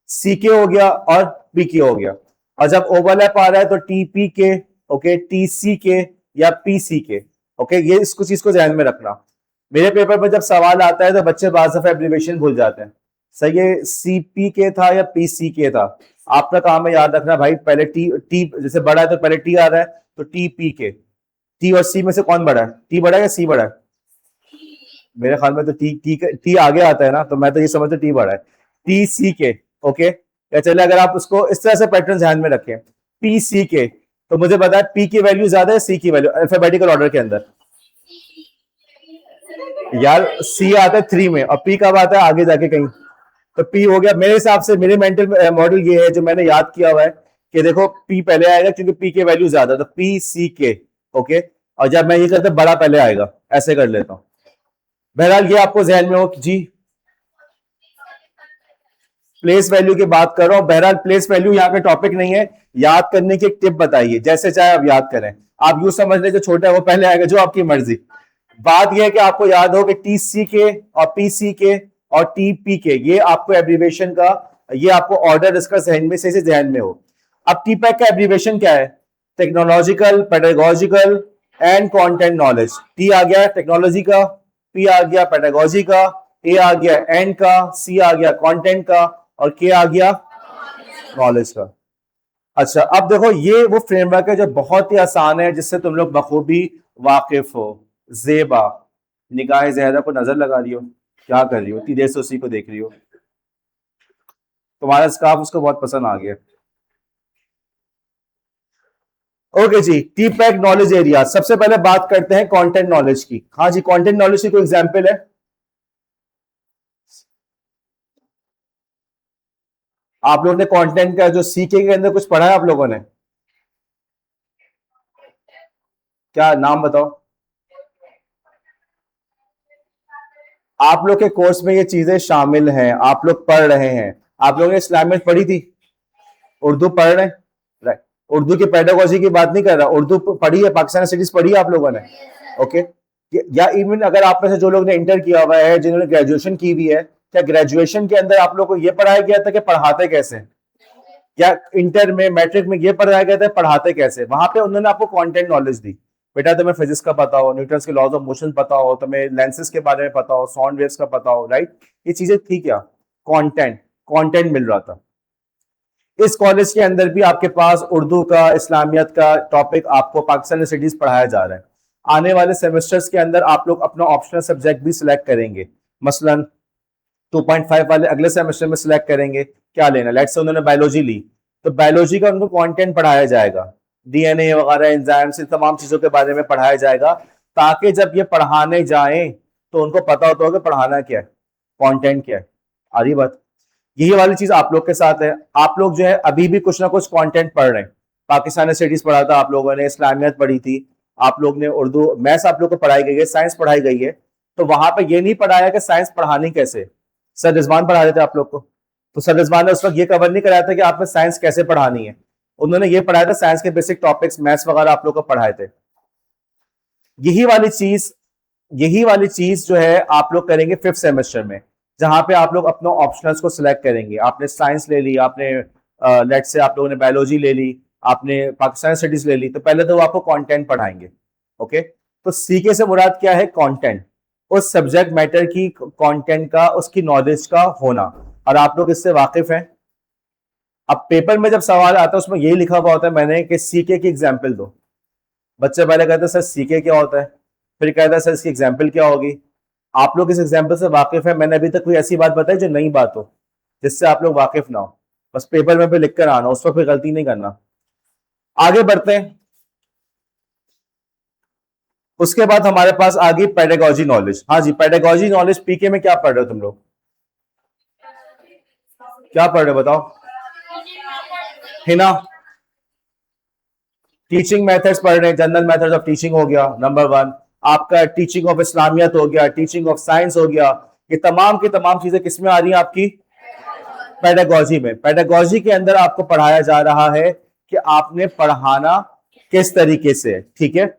सी के हो गया और पी के हो गया। और जब ओवरलैप आ रहा है तो टी पी के, ओके, टी सी के या पी सी के। ओके, ये इसको चीज को ध्यान में रखना। मेरे पेपर पर जब सवाल आता है तो बच्चे बार दफा एब्रिविएशन भूल जाते हैं। सही है, सी पी के था या पी सी के था? आपका काम है याद रखना भाई, पहले टी टी जैसे बड़ा है तो पहले टी आ रहा है, तो टी पी के। टी और सी में से कौन बड़ा है? टी बड़ा है या सी बड़ा है? मेरे ख्याल में तो टी टी टी आगे आता है ना, तो मैं तो ये समझता टी बड़ा है। टी सी के। ओके, या चले अगर आप उसको इस तरह से पैटर्न ध्यान में रखें, पी सी के, तो मुझे पता है पी की वैल्यू ज्यादा है सी की वैल्यू अल्फाबेटिकल ऑर्डर के अंदर। यार सी आता है 3 में और पी कब आता है? आगे जाके कहीं। तो पी हो गया मेरे हिसाब से, मेरे मेंटल मॉडल ये है जो मैंने याद किया हुआ है कि देखो पी पहले आएगा क्योंकि पी के वैल्यू ज्यादा, तो पी सी के। ओके, और जब मैं ये करता बड़ा पहले आएगा, ऐसे कर लेता हूं। बहरहाल ये आपको जहन में हो जी। प्लेस वैल्यू की बात कर रहा हूं। बहरहाल प्लेस वैल्यू यहाँ पे टॉपिक नहीं है, याद करने की एक टिप बताइए, जैसे चाहे आप याद करें। आप यूं समझ लें जो छोटा है वो पहले आएगा, जो आपकी मर्जी। बात यह है कि आपको याद हो कि टी सी के और पी सी के और टी पी के, ये आपको एब्रीवेशन का, ये आपको ऑर्डर इसका जहन में से ध्यान में हो। अब टीपैक का एब्रीवेशन क्या है? Technological, pedagogical and content knowledge. T आ गया टेक्नोलॉजी का, पी आ गया पेडागोजी का, ए आ गया एंड का, सी आ गया कंटेंट का और के आ गया नॉलेज का। अच्छा, अब देखो ये वो फ्रेमवर्क है जो बहुत ही आसान है, जिससे तुम लोग बखूबी वाकिफ हो। जेबा, निगाह जहरा को नजर लगा रही हो, क्या कर रही हो? इतनी देर से उसी को देख रही हो। तुम्हारा स्कार्फ उसको बहुत पसंद आ गया। ओके जी, टी पैक नॉलेज एरिया। सबसे पहले बात करते हैं कंटेंट नॉलेज की। हाँ जी, कंटेंट नॉलेज की कोई एग्जांपल है? आप लोगों ने कंटेंट का जो सीके के अंदर कुछ पढ़ा है आप लोगों ने? क्या नाम बताओ? आप लोग के कोर्स में ये चीजें शामिल हैं, आप लोग पढ़ रहे हैं। आप लोगों ने इस्लामियत पढ़ी थी? उर्दू पढ़ रहे हैं? राइट। उर्दू की पेडागोजी की बात नहीं कर रहा, उर्दू पढ़ी है, पाकिस्तानी स्टडीज पढ़ी है आप लोगों ने? ओके। या इवन अगर आप में से जो लोग ने इंटर किया हुआ है, जिन्होंने ग्रेजुएशन की हुई है, क्या ग्रेजुएशन के अंदर आप लोग को यह पढ़ाया गया था कि पढ़ाते कैसे? या इंटर में, मैट्रिक में ये पढ़ाया गया था पढ़ाते कैसे? वहां पे उन्होंने आपको कंटेंट नॉलेज दी। बेटा तुम्हें फिजिक्स का पता हो, न्यूटन के लॉज ऑफ मोशन पता हो, तुम्हें लेंसेज के बारे में पता हो, साउंड वेव्स का पता हो, राइट? ये चीजें थी क्या? कंटेंट, कंटेंट मिल रहा था। इस कॉलेज के अंदर भी आपके पास उर्दू का, इस्लामियत का टॉपिक आपको पाकिस्तानी स्टडीज पढ़ाया जा रहा है। आने वाले सेमेस्टर्स के अंदर आप लोग अपना ऑप्शनल सब्जेक्ट भी सिलेक्ट करेंगे। मसलन 2.5 वाले अगले सेमेस्टर में सिलेक्ट करेंगे क्या लेना। लेट्स से उन्होंने बायोलॉजी ली, तो बायोलॉजी का उनको कंटेंट पढ़ाया जाएगा, डीएनए वगैरह, एंजाइम्स, इन तमाम चीजों के बारे में पढ़ाया जाएगा, ताकि जब ये पढ़ाने जाएं तो उनको पता होता हो कि पढ़ाना क्या है, कंटेंट क्या है। आ रही बात? यही वाली चीज आप लोग के साथ है। आप लोग जो है अभी भी कुछ ना कुछ कंटेंट पढ़ रहे हैं। पाकिस्तानी स्टडीज पढ़ा था आप लोगों ने, इस्लामियत पढ़ी थी आप लोग ने, उर्दू, मैथ्स आप लोग को पढ़ाई गई है, साइंस पढ़ाई गई है। तो वहां पे ये नहीं पढ़ाया कि साइंस पढ़ानी कैसे। सर रिजवान पढ़ा रहे थे आप लोग को, तो सर रिजवान ने उस वक्त ये कवर नहीं कराया था कि आपने साइंस कैसे पढ़ानी है। उन्होंने ये पढ़ाया था साइंस के बेसिक टॉपिक्स, मैथ्स वगैरह आप लोग को पढ़ाए थे। यही वाली चीज, यही वाली चीज जो है आप लोग करेंगे फिफ्थ सेमेस्टर में, जहां पे आप लोग अपने ऑप्शनल्स को सिलेक्ट करेंगे। आपने साइंस ले ली, आपने लेट से आप लोगों ने बायोलॉजी ले ली, आपने पाकिस्तानी स्टडीज ले ली, तो पहले तो वो आपको कंटेंट पढ़ाएंगे। ओके, तो सीके से मुराद क्या है? कंटेंट, उस सब्जेक्ट मैटर की कंटेंट का, उसकी नॉलेज का होना, और आप लोग इससे वाकिफ हैं। अब पेपर में जब सवाल आता है उसमें यही लिखा हुआ होता है मैंने कि सीके की एग्जाम्पल दो। बच्चे पहले कहते हैं सर सीके क्या होता है, फिर कहता है सर इसकी एग्जाम्पल क्या होगी। आप लोग इस एग्जाम्पल से वाकिफ है? मैंने अभी तक कोई ऐसी बात बताई जो नई बात हो, जिससे आप लोग वाकिफ ना हो? बस पेपर में भी लिख कर आना, उस पर कोई गलती नहीं करना। आगे बढ़ते हैं। उसके बाद हमारे पास आ गई पेडागोजी नॉलेज। हाँ जी, पेडागोजी नॉलेज पीके में क्या पढ़ रहे हो तुम लोग? क्या पढ़ रहे हो बताओ? हिना, टीचिंग मेथड्स पढ़ रहे हैं, जनरल मेथड्स ऑफ टीचिंग हो गया नंबर 1। आपका टीचिंग ऑफ इस्लामियत हो गया, टीचिंग ऑफ साइंस हो गया। ये तमाम की तमाम चीजें किसमें आ रही हैं आपकी? पेडागोजी में। पेडागोजी के अंदर आपको पढ़ाया जा रहा है कि आपने पढ़ाना किस तरीके से, ठीक है।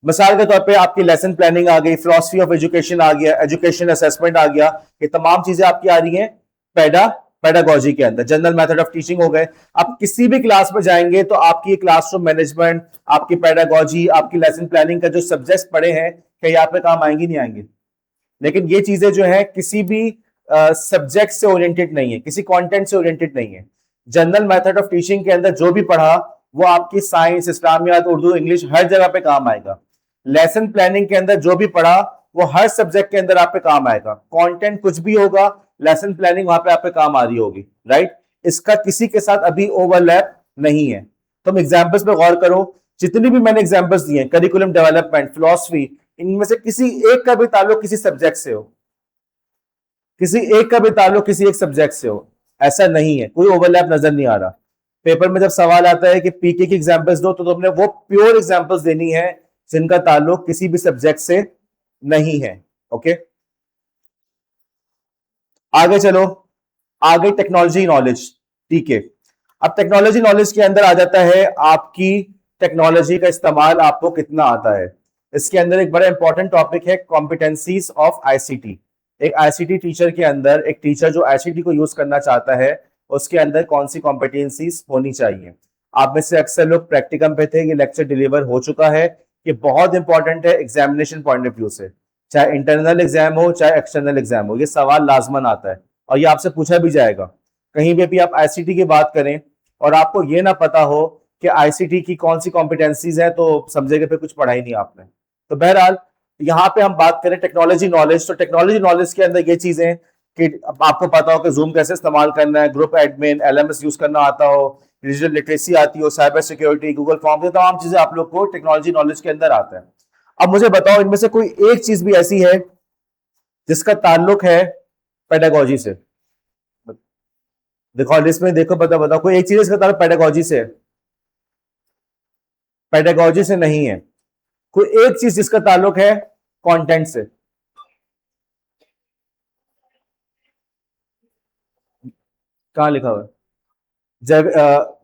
मिसाल के तौर पे आपकी लेसन प्लानिंग आ गई, फिलॉसफी ऑफ एजुकेशन आ गया, एजुकेशन असेसमेंट आ गया। ये तमाम चीजें आपकी आ रही हैं पेडागोजी के अंदर। जनरल मेथड ऑफ टीचिंग हो गए। आप किसी भी क्लास में जाएंगे तो आपकी क्लासरूम मैनेजमेंट, आपकी पेडागोजी, आपकी लेसन प्लानिंग का जो सब्जेक्ट्स पढ़े हैं, क्या यहाँ पे काम आएंगी? नहीं आएंगी। लेकिन ये चीजें जो है किसी भी सब्जेक्ट से ओरिएंटेड नहीं है, किसी कंटेंट से ओरिएंटेड नहीं है। जनरल मेथड ऑफ टीचिंग के अंदर जो भी पढ़ा वो आपकी साइंस, इस्लामियात, उर्दू, इंग्लिश हर जगह पे काम आएगा। लेसन प्लानिंग के अंदर जो भी पढ़ा वो हर सब्जेक्ट के अंदर आप पे काम आएगा। कंटेंट कुछ भी होगा, लेसन प्लानिंग वहां पे आप पे काम आ रही होगी, राइट। इसका किसी के साथ अभी ओवरलैप नहीं है। तुम एग्जाम्पल्स पे गौर करो, जितनी भी मैंने एग्जाम्पल्स दिए, करिकुलम डेवलपमेंट, फिलॉसफी, इनमें से किसी एक का भी ताल्लुक किसी सब्जेक्ट से हो, किसी एक का भी ताल्लुक किसी एक सब्जेक्ट से हो, ऐसा नहीं है, कोई ओवरलैप नजर नहीं आ रहा। पेपर में जब सवाल आता है कि पीके की एग्जाम्पल्स दो, तो तुमने वो प्योर एग्जाम्पल्स देनी है जिनका ताल्लुक किसी भी सब्जेक्ट से नहीं है। ओके, आगे चलो। आगे टेक्नोलॉजी नॉलेज, ठीक है। अब टेक्नोलॉजी नॉलेज के अंदर आ जाता है आपकी टेक्नोलॉजी का इस्तेमाल आपको कितना आता है। इसके अंदर एक बड़ा इंपॉर्टेंट टॉपिक है कॉम्पिटेंसीज ऑफ आईसीटी। एक आईसीटी टीचर के अंदर, एक टीचर जो आईसीटी को यूज करना चाहता है, उसके अंदर कौन सी कॉम्पिटेंसीज होनी चाहिए। आप में से अक्सर लोग प्रैक्टिकम पे थे, ये लेक्चर डिलीवर हो चुका है। ये बहुत इंपॉर्टेंट है एग्जामिनेशन पॉइंट ऑफ व्यू से, चाहे इंटरनल एग्जाम हो चाहे एक्सटर्नल एग्जाम हो, ये सवाल लाजमन आता है और ये आपसे पूछा भी जाएगा। कहीं पे भी आप आईसीटी की बात करें और आपको ये ना पता हो कि आईसीटी की कौन सी कॉम्पिटेंसीज है, तो समझेगा फिर कुछ पढ़ा ही नहीं आपने। तो बहरहाल यहाँ पे हम बात करें टेक्नोलॉजी नॉलेज, तो टेक्नोलॉजी नॉलेज के अंदर ये चीजें कि आपको पता हो कि जूम कैसे इस्तेमाल करना है, ग्रुप एडमिन, एलएमएस यूज करना आता हो, डिजिटल लिटरेसी आती हो, साइबर सिक्योरिटी, गूगल फॉर्म, ये तमाम चीजें आप लोग को टेक्नोलॉजी नॉलेज के अंदर आता है। अब मुझे बताओ इनमें से कोई एक चीज भी ऐसी है जिसका ताल्लुक है पेडागोजी से? देखो लिस्ट में देखो, बताओ कोई एक चीज इसका ताल्लुक पेडागोजी से है? पेडागोजी से नहीं है। कोई एक चीज जिसका ताल्लुक है कंटेंट से? कहां लिखा हुआ है?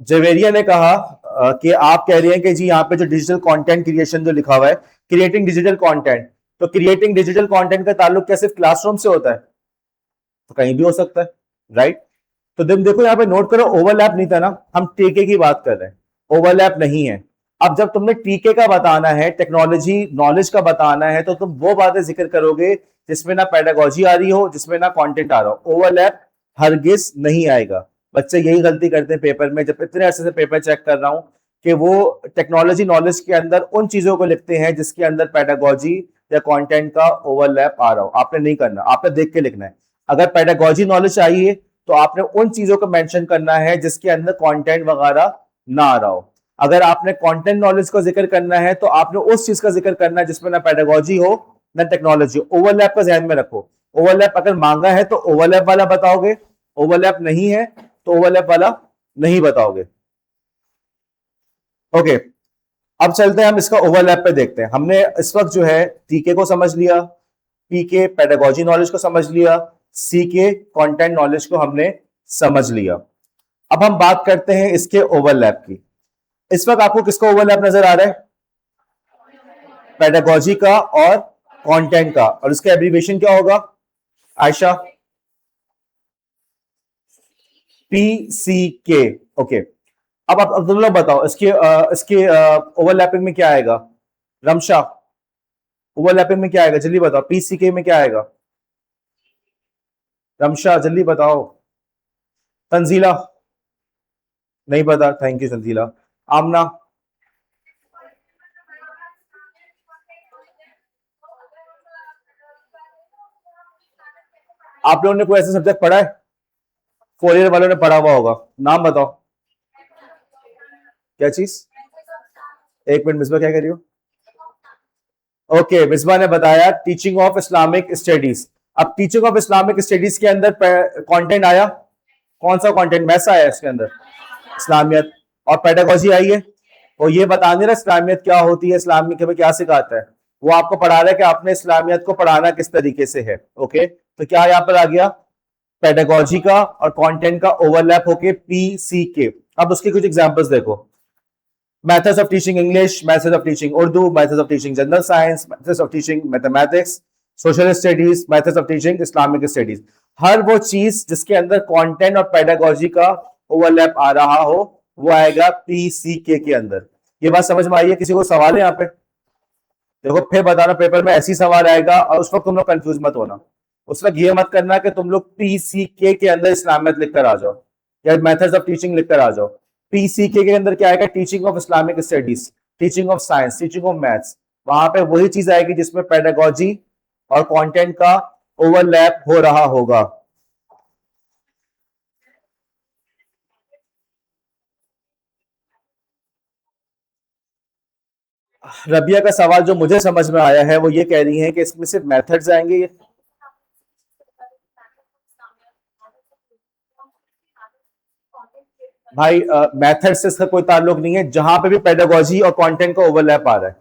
जवेरिया ने कहा कि आप कह रहे हैं कि जी यहाँ पे जो डिजिटल कंटेंट क्रिएशन जो लिखा हुआ है, क्रिएटिंग डिजिटल कंटेंट, तो क्रिएटिंग डिजिटल कंटेंट का ताल्लुक क्या सिर्फ क्लासरूम से होता है? तो कहीं भी हो सकता है, राइट? तो देखो यहाँ पे नोट करो, ओवरलैप नहीं था ना, हम टीके की बात कर रहे हैं, ओवरलैप नहीं है। अब जब तुमने टीके का बताना है, टेक्नोलॉजी नॉलेज का बताना है, तो तुम वो बातें जिक्र करोगे जिसमें ना पेडागोजी आ रही हो, जिसमें ना कंटेंट आ रहा हो। ओवरलैप हरगिज नहीं आएगा। बच्चे यही गलती करते हैं पेपर में, जब इतने अरसे से पेपर चेक कर रहा हूं, कि वो टेक्नोलॉजी नॉलेज के अंदर उन चीजों को लिखते हैं जिसके अंदर पेडागोजी या कंटेंट का ओवरलैप आ रहा हो। आपने नहीं करना, आपने देख के लिखना है। अगर पेडागोजी नॉलेज चाहिए तो आपने उन चीजों को मेंशन करना है जिसके अंदर कंटेंट वगैरह ना आ रहा हो। अगर आपने कंटेंट नॉलेज का जिक्र करना है तो आपने उस चीज का जिक्र करना है जिसमें ना पेडागोजी हो ना टेक्नोलॉजी। ओवरलैप का ध्यान में रखो। ओवरलैप अगर मांगा है तो ओवरलैप वाला बताओगे, ओवरलैप नहीं है तो ओवरलैप वाला नहीं बताओगे। ओके, अब चलते हैं हम इसका ओवरलैप पे देखते हैं। हमने इस वक्त जो है टीके को समझ लिया, पीके पेडागोजी नॉलेज को समझ लिया, सीके कंटेंट नॉलेज को हमने समझ लिया। अब हम बात करते हैं इसके ओवरलैप की। इस वक्त आपको किसका ओवरलैप नजर आ रहा है? पेडागोजी का और कंटेंट का। और इसका एब्रीविएशन क्या होगा आयशा? PCK। ओके, अब तुम लोग बताओ इसके ओवरलैपिंग में क्या आएगा? रमशा, ओवरलैपिंग में क्या आएगा? जल्दी बताओ, PCK में क्या आएगा? रमशा जल्दी बताओ। तंजीला नहीं पता, थैंक यू तंजीला। आमना, आप लोगों ने कोई ऐसा सब्जेक्ट पढ़ा है? 4 ईयर वालों ने पढ़ा हुआ होगा, नाम बताओ। क्या चीज? एक मिनट, मिसबा क्या कह रही हो? ओके, मिसबा ने बताया टीचिंग ऑफ इस्लामिक स्टडीज। अब टीचिंग ऑफ इस्लामिक स्टडीज के अंदर कंटेंट आया, कौन सा कंटेंट? मैथ्स आया इसके अंदर, इस्लामियत और पेडागोजी आई है। वो ये बता नहीं रहा इस्लामियत क्या होती है, इस्लामिक में क्या सिखाता है, वो आपको पढ़ा रहा है कि आपने इस्लामियत को पढ़ाना किस तरीके से है। ओके, तो क्या यहाँ पर आ गया? पेडागोजी का और कंटेंट का ओवरलैप होके PCK। अब उसके कुछ एग्जांपल्स देखो। Methods of teaching English, methods of teaching Urdu, methods of teaching general science, methods of teaching mathematics, social studies, methods of teaching Islamic studies. हर वो चीज जिसके अंदर कंटेंट और पेडागोजी का ओवरलैप आ रहा हो वो आएगा PCK के अंदर। ये बात समझ में आई है? किसी को सवाल है यहाँ पे? देखो फिर बताना, पेपर में ऐसी सवाल आएगा और उस वक्त तुम लोग कंफ्यूज मत होना। उस वक्त ये मत करना कि तुम लोग PCK के अंदर इस्लामियत लिखकर आ जाओ या मेथड्स ऑफ टीचिंग लिखकर आ जाओ। PCK के अंदर क्या आएगा? Teaching of Islamic studies, teaching of science, teaching of maths. वहां पे वही चीज आएगी जिसमें पेडागोजी और कंटेंट का ओवरलैप हो रहा होगा। रबिया का सवाल जो मुझे समझ में आया है वो ये कह रही है कि इसमें सिर्फ मेथड्स आएंगे। भाई मेथड से इसका कोई ताल्लुक नहीं है। जहां पे भी पेडागोजी और कंटेंट का ओवरलैप आ रहा है,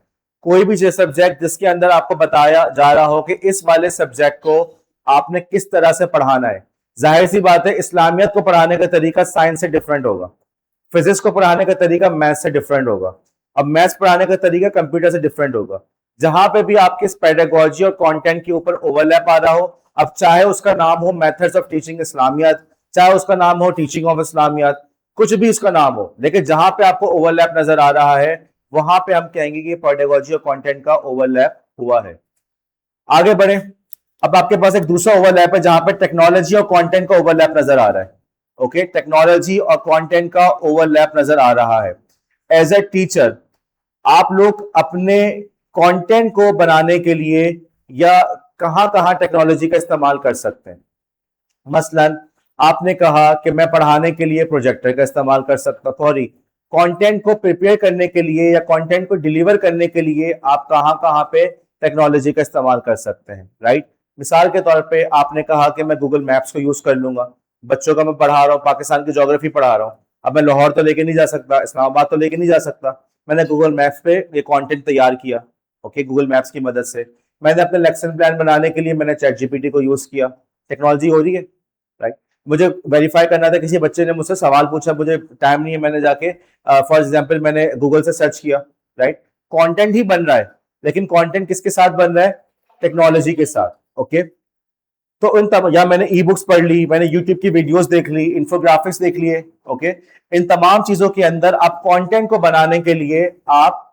कोई भी सब्जेक्ट जिसके अंदर आपको बताया जा रहा हो कि इस वाले सब्जेक्ट को आपने किस तरह से पढ़ाना है, जाहिर सी बात है इस्लामियत को पढ़ाने का तरीका साइंस से डिफरेंट होगा, फिजिक्स को पढ़ाने का तरीका मैथ्स से डिफरेंट होगा, अब मैथ्स पढ़ाने का तरीका कंप्यूटर से डिफरेंट होगा। जहां पे भी आपके पेडागोजी और कंटेंट के ऊपर ओवरलैप आ रहा हो, अब चाहे उसका नाम हो मेथड्स ऑफ टीचिंग इस्लामियत, चाहे उसका नाम हो टीचिंग ऑफ इस्लामियत, कुछ भी इसका नाम हो, लेकिन जहां पे आपको ओवरलैप नजर आ रहा है वहां पे हम कहेंगे कि पेडागोजी और कंटेंट का ओवरलैप हुआ है। आगे बढ़े। अब आपके पास एक दूसरा ओवरलैप है जहां पे टेक्नोलॉजी और कंटेंट का ओवरलैप नजर आ रहा है। ओके, टेक्नोलॉजी और कंटेंट का ओवरलैप नजर आ रहा है। एज ए टीचर आप लोग अपने कंटेंट को बनाने के लिए या कहां कहां टेक्नोलॉजी का इस्तेमाल कर सकते हैं? मसलन आपने कहा कि मैं पढ़ाने के लिए प्रोजेक्टर का इस्तेमाल कर सकता, सॉरी, कंटेंट को प्रिपेयर करने के लिए या कंटेंट को डिलीवर करने के लिए आप कहां कहां पे टेक्नोलॉजी का इस्तेमाल कर सकते हैं, राइट। मिसाल के तौर पे आपने कहा कि मैं गूगल मैप्स को यूज कर लूंगा, बच्चों का मैं पढ़ा रहा हूँ, पाकिस्तान की ज्योग्राफी पढ़ा रहा हूँ, अब मैं लाहौर तो लेके नहीं जा सकता, इस्लामाबाद तो लेके नहीं जा सकता, मैंने गूगल मैप्स पे ये कंटेंट तैयार किया, ओके, गूगल मैप्स की मदद से। मैंने अपने लेक्सन प्लान बनाने के लिए मैंने चैट जीपीटी को यूज किया, टेक्नोलॉजी हो रही है, राइट। मुझे वेरीफाई करना था, किसी बच्चे ने मुझसे सवाल पूछा, मुझे टाइम नहीं है, मैंने जाके फॉर एग्जाम्पल मैंने गूगल से सर्च किया, राइट। कंटेंट ही बन रहा है, लेकिन कंटेंट किसके साथ बन रहा है? टेक्नोलॉजी के साथ, ओके। तो या मैंने ई बुक्स पढ़ ली, मैंने यूट्यूब की वीडियोस देख ली, इंफोग्राफिक्स देख लिए, ओके। इन तमाम चीजों के अंदर आप कंटेंट को बनाने के लिए आप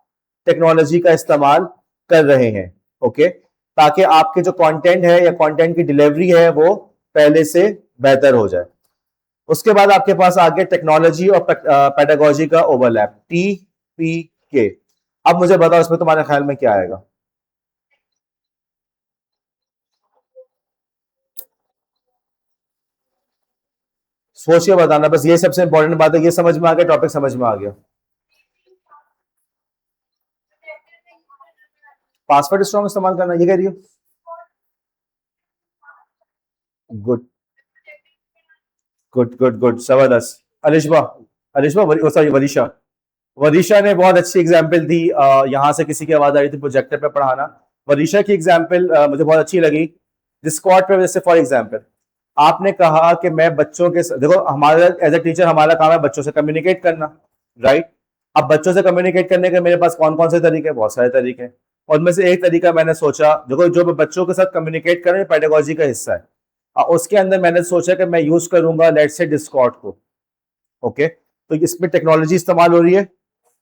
टेक्नोलॉजी का इस्तेमाल कर रहे हैं, ओके, ताकि आपके जो कंटेंट है या कंटेंट की डिलीवरी है वो पहले से बेहतर हो जाए। उसके बाद आपके पास आ गया टेक्नोलॉजी और पेडागोजी का ओवरलैप, TPK। अब मुझे बताओ इसमें तुम्हारे ख्याल में क्या आएगा? सोच के बताना, बस ये सबसे इंपॉर्टेंट बात है, ये समझ में आ गया, टॉपिक समझ में आ गया। पासवर्ड स्ट्रॉन्ग इस्तेमाल करना, ये कह रही हो? गुड गुड गुड गुड, जबरदस्त। अलिशबा, सॉरी, वरीशा, वरीशा ने बहुत अच्छी एग्जाम्पल दी। यहाँ से किसी की आवाज आ रही थी प्रोजेक्टर पे पढ़ाना, वरीशा की एग्जाम्पल मुझे बहुत अच्छी लगी। डिस्कॉर्ड पे जैसे फॉर एग्जाम्पल आपने कहा कि मैं बच्चों के देखो, हमारा एज ए टीचर हमारा काम है बच्चों से कम्युनिकेट करना, राइट। अब बच्चों से कम्युनिकेट करने के मेरे पास कौन कौन से तरीके हैं? बहुत सारे तरीके हैं, और उनमें से एक तरीका मैंने सोचा, देखो जो मैं बच्चों के साथ कम्युनिकेट कर रहा हूँ पेडागोजी का हिस्सा है, उसके अंदर मैंने सोचा कि मैं यूज करूंगा लेट्स से डिस्कॉर्ड को, ओके। तो इसमें टेक्नोलॉजी इस्तेमाल हो रही है,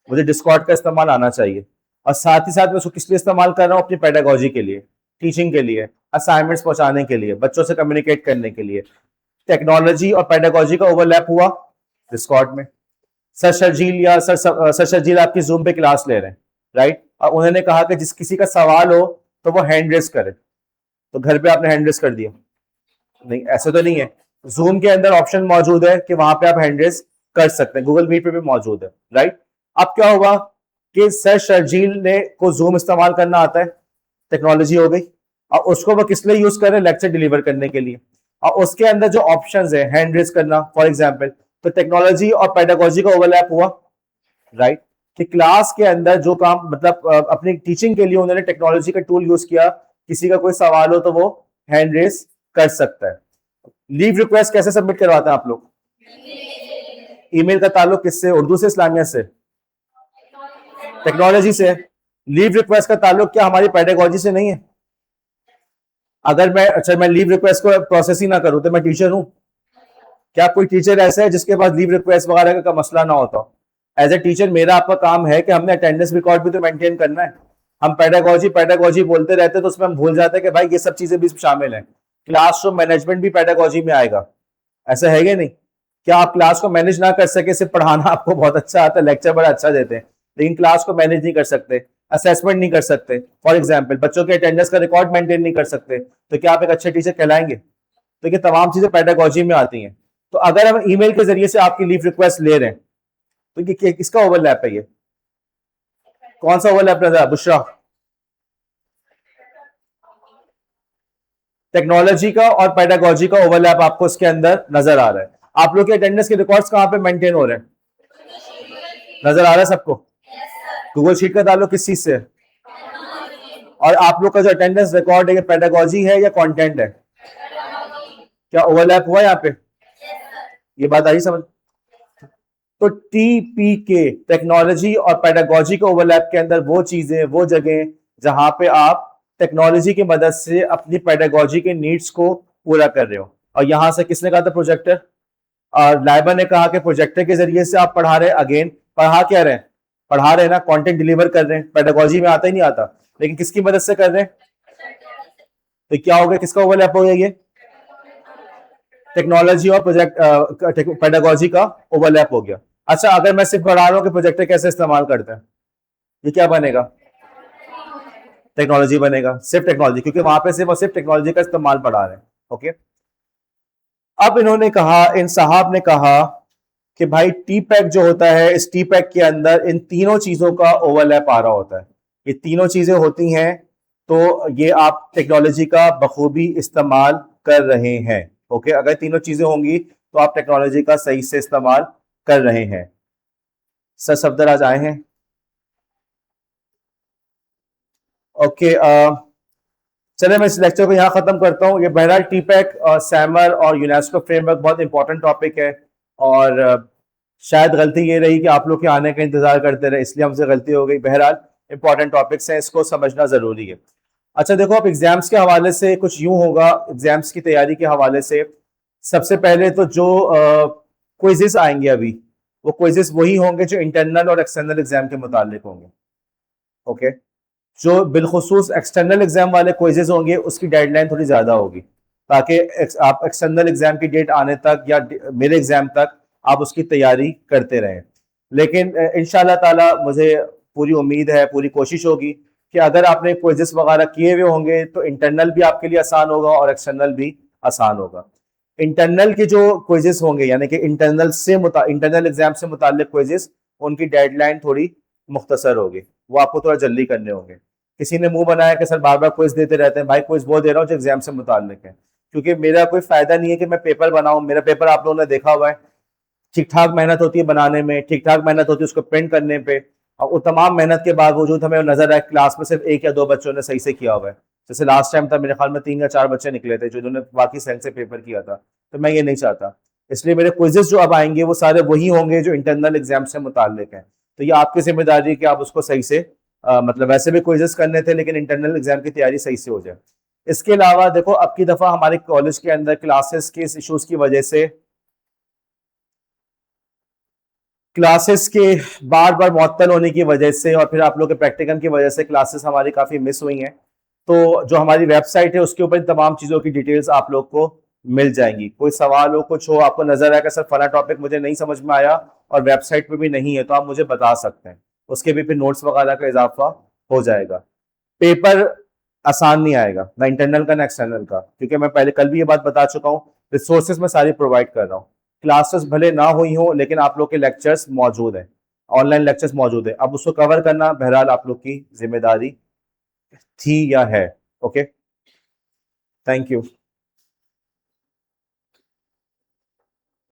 मुझे डिस्कॉर्ड का इस्तेमाल आना चाहिए, और साथ ही साथ मैं उसको किस लिए इस्तेमाल कर रहा हूँ? अपनी पेडागोजी के लिए, टीचिंग के लिए, असाइनमेंट्स पहुंचाने के लिए, बच्चों से कम्युनिकेट करने के लिए। टेक्नोलॉजी और पेडागोजी का ओवरलैप हुआ डिस्कॉर्ड में। सर शर्जील या सर शर्जील आपकी जूम पे क्लास ले रहे हैं, राइट, और उन्होंने कहा कि जिस किसी का सवाल हो तो वो हैंड रेस करे, तो घर पे आपने हैंड रेस कर दिया? नहीं, ऐसे तो नहीं है। जूम के अंदर ऑप्शन मौजूद है कि वहां पे आप हैंड रेस कर सकते हैं, गूगल मीट पे भी मौजूद है, राइट। अब क्या हुआ कि सर शर्जील ने को जूम इस्तेमाल करना आता है, टेक्नोलॉजी हो गई, और उसको वो किस लिए यूज कर रहे हैं? लेक्चर डिलीवर करने के लिए। और उसके अंदर जो ऑप्शंस है हैंड रेस करना फॉर एग्जांपल, तो टेक्नोलॉजी और पेडागोजी का ओवरलैप हुआ, राइट। कि क्लास के अंदर जो काम, मतलब अपनी टीचिंग के लिए उन्होंने टेक्नोलॉजी का टूल यूज किया, किसी का कोई सवाल हो तो वो हैंड रेस कर सकता है। लीव रिक्वेस्ट कैसे सबमिट करवाते हैं आप लोग? ईमेल का ताल्लुक किससे? उर्दू से, इस्लामिया से? टेक्नोलॉजी से। लीव रिक्वेस्ट का ताल्लुक क्या हमारी पेडागोजी से नहीं है? अगर मैं लीव रिक्वेस्ट को प्रोसेस ही ना करूं तो मैं टीचर हूं? क्या कोई टीचर ऐसा है जिसके पास लीव रिक्वेस्ट वगैरह का मसला ना होता? एज ए टीचर मेरा आपका काम है कि हमने अटेंडेंस रिकॉर्ड भी तो मेंटेन करना है। हम पेडागोजी पेडागोजी बोलते रहते हैं तो उसमें हम भूल जाते हैं कि भाई ये सब चीजें भी शामिल हैं। क्लासरूम मैनेजमेंट भी पेडागोजी में आएगा, ऐसा है क्या? नहीं। क्या आप क्लास को मैनेज ना कर सके? सिर्फ पढ़ाना आपको बहुत अच्छा आता है, लेक्चर बड़ा अच्छा देते हैं, लेकिन क्लास को मैनेज नहीं कर सकते, असेसमेंट नहीं कर सकते, फॉर एग्जाम्पल बच्चों के अटेंडेंस का रिकॉर्ड मेंटेन नहीं कर सकते, तो क्या आप एक अच्छे टीचर कहलाएंगे? तो ये तमाम चीजें पेडागोजी में आती हैं। तो अगर हम ईमेल के जरिए से आपकी लीव रिक्वेस्ट ले रहे हैं तो ये किसका ओवरलैप है? ये कौन सा ओवरलैप नजर है बुशरा? टेक्नोलॉजी का और पेडागोजी का ओवरलैप आपको इसके अंदर नजर आ रहा है। आप लोग के अटेंडेंस के रिकॉर्ड्स कहां पे मेंटेन हो रहे हैं? नजर आ रहा है सबको? गूगल शीट का ताल्लुक किस चीज से है? और आप लोग का जो अटेंडेंस रिकॉर्ड है ये पेडागोजी है या कंटेंट है? क्या ओवरलैप हुआ यहाँ पे? ये बात आई समझ? तो TPK, टेक्नोलॉजी और पेडागोजी के ओवरलैप के अंदर वो चीजें, वो जगह जहां पे आप टेक्नोलॉजी की मदद से अपनी पेडागोजी के नीड्स को पूरा कर रहे हो। और यहां से किसने कहा था प्रोजेक्टर? और लाइबा ने कहा कि प्रोजेक्टर के जरिए से आप पढ़ा रहे हैं, अगेन पढ़ा क्या रहे हैं? पढ़ा रहे हैं ना, कंटेंट डिलीवर कर रहे हैं, पेडागोजी में आता ही नहीं आता, लेकिन किसकी मदद से कर रहे हैं? तो क्या हो गया, किसका ओवरलैप हो गया? ये टेक्नोलॉजी और प्रोजेक्ट पेडागोजी का ओवरलैप हो गया। अच्छा, अगर मैं सिर्फ पढ़ा रहा हूँ कि प्रोजेक्टर कैसे इस्तेमाल करते हैं, ये क्या बनेगा? टेक्नोलॉजी बनेगा, सिर्फ टेक्नोलॉजी, क्योंकि वहां पे सिर्फ और सिर्फ टेक्नोलॉजी का इस्तेमाल पढ़ा रहे हैं, ओके। अब इन्होंने कहा, इन साहब ने कहा कि भाई टी पैक जो होता है, इस टी पैक के अंदर इन तीनों चीजों का ओवरलैप आ रहा होता है। ये तीनों चीजें होती हैं, तो ये आप टेक्नोलॉजी का बखूबी इस्तेमाल कर रहे हैं। ओके, अगर तीनों चीजें होंगी तो आप टेक्नोलॉजी का सही से इस्तेमाल कर रहे हैं। सर सफदर आज आए हैं। ओके, चले मैं इस लेक्चर को यहाँ खत्म करता हूँ। ये बहरहाल टीपैक, सैमर और यूनेस्को फ्रेमवर्क बहुत इंपॉर्टेंट टॉपिक है, और शायद गलती ये रही कि आप लोग के आने का इंतजार करते रहे, इसलिए हमसे गलती हो गई। बहरहाल इंपॉर्टेंट टॉपिक्स हैं, इसको समझना जरूरी है। अच्छा देखो, अब एग्जाम्स के हवाले से कुछ यूं होगा, एग्जाम्स की तैयारी के हवाले से सबसे पहले तो जो क्विजेस आएंगे अभी, वो क्विजेस वही होंगे जो इंटरनल और एक्सटर्नल एग्जाम के मुतालिक होंगे। ओके, जो बिलखुसूस एक्सटर्नल एग्जाम वाले क्विजेज होंगे उसकी डेडलाइन थोड़ी ज्यादा होगी, ताकि आप एक्सटर्नल एग्जाम की डेट आने तक या मेरे एग्जाम तक आप उसकी तैयारी करते रहें। लेकिन इंशाल्लाह ताला मुझे पूरी उम्मीद है, पूरी कोशिश होगी कि अगर आपने क्विजेस वगैरह किए हुए होंगे तो इंटरनल भी आपके लिए आसान होगा और एक्सटर्नल भी आसान होगा। इंटरनल के जो क्विजेस होंगे, यानी कि इंटरनल एग्जाम से मुताल्लिक क्विजेस, उनकी डेडलाइन थोड़ी मुख्तसर होगी, वो आपको थोड़ा जल्दी करने होंगे। किसी ने मुंह बनाया कि सर बार बार क्विज देते रहते हैं, भाई क्विज वो दे रहा हूँ जो एग्जाम से मुताल्लिक है, क्योंकि मेरा कोई फायदा नहीं है कि मैं पेपर बनाऊं। मेरा पेपर आप लोगों ने देखा हुआ है, ठीक ठाक मेहनत होती है बनाने में, ठीक ठाक मेहनत होती है उसको प्रिंट करने पे, और वो तमाम मेहनत के बावजूद हमें नजर आए क्लास में सिर्फ 1 या 2 बच्चों ने सही से किया हुआ है। जैसे लास्ट टाइम था, मेरे ख्याल में 3 या 4 बच्चे निकले थे जिन्होंने बाकी सेंस से पेपर किया था। तो मैं ये नहीं चाहता, इसलिए मेरे क्विजेस जो अब आएंगे वो सारे वही होंगे जो इंटरनल एग्जाम से मुताल्लिक हैं। तो ये आपकी जिम्मेदारी है कि आप उसको सही से मतलब वैसे भी क्विजेस करने थे, लेकिन इंटरनल एग्जाम की तैयारी सही से हो जाए। इसके अलावा देखो, अब की दफा हमारे कॉलेज के अंदर क्लासेस के इश्यूज की वजह से, क्लासेस के बार बार मुअत्तल होने की वजह से, और फिर आप लोग के प्रैक्टिकम की वजह से क्लासेस हमारी काफ़ी मिस हुई हैं। तो जो हमारी वेबसाइट है उसके ऊपर इन तमाम चीज़ों की डिटेल्स आप लोग को मिल जाएंगी। कोई सवाल हो, कुछ हो, आपको नजर आएगा सर फला टॉपिक मुझे नहीं समझ में आया और वेबसाइट पे भी नहीं है, तो आप मुझे बता सकते हैं, उसके भी फिर नोट्स वगैरह का इजाफा हो जाएगा। पेपर आसान नहीं आएगा, ना इंटरनल का ना एक्सटर्नल का, क्योंकि मैं पहले कल भी ये बात बता चुका हूँ, रिसोर्सेज मैं सारी प्रोवाइड कर रहा हूँ। क्लासेस भले ना हुई हो, लेकिन आप लोग के लेक्चर्स मौजूद हैं, ऑनलाइन लेक्चर्स मौजूद है। अब उसको कवर करना बहरहाल आप लोग की जिम्मेदारी थी या है। Okay, thank you.